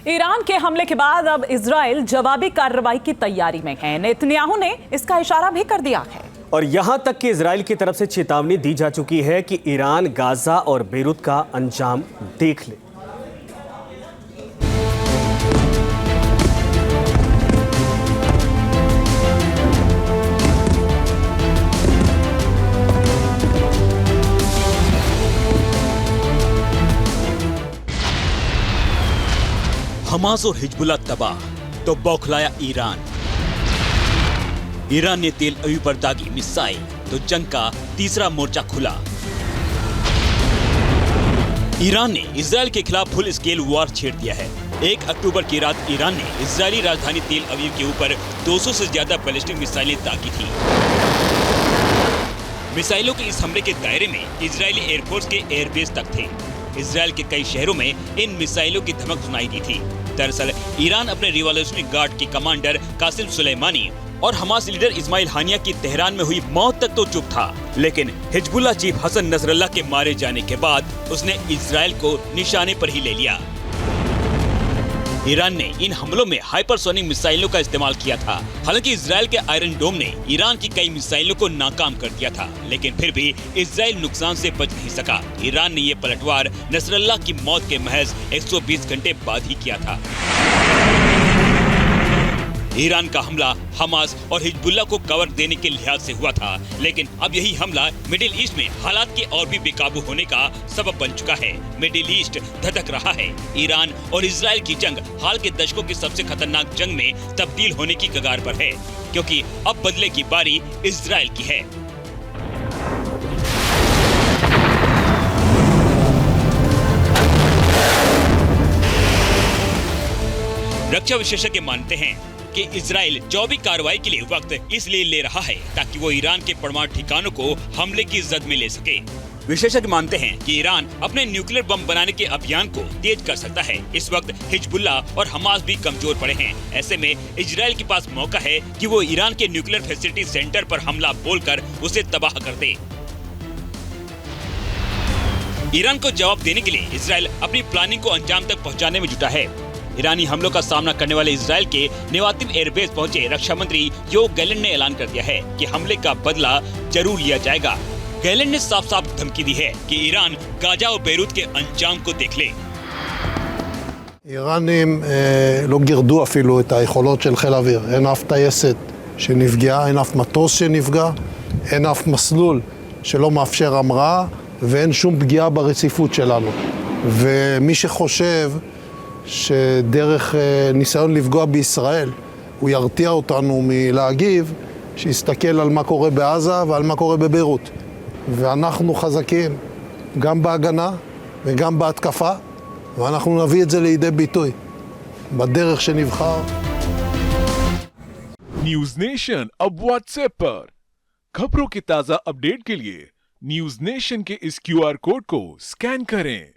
Iran के हमले के बाद अब इजराइल जवाबी कार्रवाई की तैयारी में है। नेतन्याहू ने इसका इशारा भी कर दिया है और यहां तक कि इजराइल की तरफ से चेतावनी दी जा चुकी है कि ईरान गाजा और बेरूत का अंजाम देख ले। हमास और हिजबुल्लाह तबाह तो बौखलाया ईरान। ईरान ने तेल अवीव पर दागी मिसाइल तो जंग का तीसरा मोर्चा खुला। ईरान ने इजराइल के खिलाफ फुल स्केल वॉर छेड़ दिया है। 1 अक्टूबर की रात ईरान ने इजरायली राजधानी तेल अवीव के ऊपर 200 से ज्यादा बैलिस्टिक मिसाइलें दागी थी। मिसाइलों के इस हमले के दायरे में इजरायली एयरफोर्स के एयरबेस तक थे। इजराइल के कई शहरों में इन मिसाइलों की धमक सुनाई दी थी। दरअसल ईरान अपने रिवॉल्यूशनरी गार्ड के कमांडर कासिम सुलेमानी और हमास लीडर इस्माइल हानिया की तेहरान में हुई मौत तक तो चुप था, लेकिन हिजबुल्लाह चीफ हसन नसरल्लाह के मारे जाने के बाद उसने इजराइल को निशाने पर ही ले लिया। ईरान ने इन हमलों में हाइपरसोनिक मिसाइलों का इस्तेमाल किया था। हालांकि इजराइल के आयरन डोम ने ईरान की कई मिसाइलों को नाकाम कर दिया था, लेकिन फिर भी इजराइल नुकसान से बच नहीं सका। ईरान ने ये पलटवार नसरल्लाह की मौत के महज 120 घंटे बाद ही किया था। ईरान का हमला हमास और हिजबुल्लाह को कवर देने के लिहाज से हुआ था, लेकिन अब यही हमला मिडिल ईस्ट में हालात के और भी बेकाबू होने का सबब बन चुका है। मिडिल ईस्ट धधक रहा है। ईरान और इजराइल की जंग हाल के दशकों की सबसे खतरनाक जंग में तब्दील होने की कगार पर है, क्योंकि अब बदले की बारी इजराइल की है। रक्षा विशेषज्ञ मानते हैं कि इजराइल जवाबी कार्रवाई के लिए वक्त इसलिए ले रहा है ताकि वो ईरान के परमाणु ठिकानों को हमले की जद में ले सके। विशेषज्ञ मानते हैं कि ईरान अपने न्यूक्लियर बम बनाने के अभियान को तेज कर सकता है। इस वक्त हिजबुल्लाह और हमास भी कमजोर पड़े हैं। ऐसे में इजराइल के पास मौका है कि वो ईरान के न्यूक्लियर फैसिलिटी सेंटर पर हमला बोलकर उसे तबाह कर दे। ईरान को जवाब देने के लिए इजराइल अपनी प्लानिंग को अंजाम तक पहुँचाने में जुटा है। ईरानी हमलों का सामना करने वाले इजराइल के नेवातिव एयरबेस पहुंचे रक्षा मंत्री योव गैलेंट ने ऐलान कर दिया है कि हमले का बदला जरूर लिया जाएगा। गैलेंट ने साफ साफ धमकी दी है कि ईरान गाजा और बेरूत के अंजाम को देख ले। איראנים לא גירדו אפילו את היכולות של חיל האוויר. אין אף טייסת שנפגעה, אין אף מטוס שנפגע, אין אף מסלול שלא מאפשר המראה, ואין שום פגיעה ברציפות שלנו. ומי שחושב שדרך ניסיון לפגוע בישראל הוא ירתיע אותנו מלהגיב, שיסתכל על מה קורה בעזה ועל מה קורה בביירות. ואנחנו חזקים גם בהגנה וגם בהתקפה, ואנחנו נביא את זה לידי ביטוי בדרך שנבחר. न्यूज नेशन अब व्हाट्सएप पर खबरों के ताजा अपडेट के लिए न्यूज नेशन के इस QR कोड को स्कैन करें।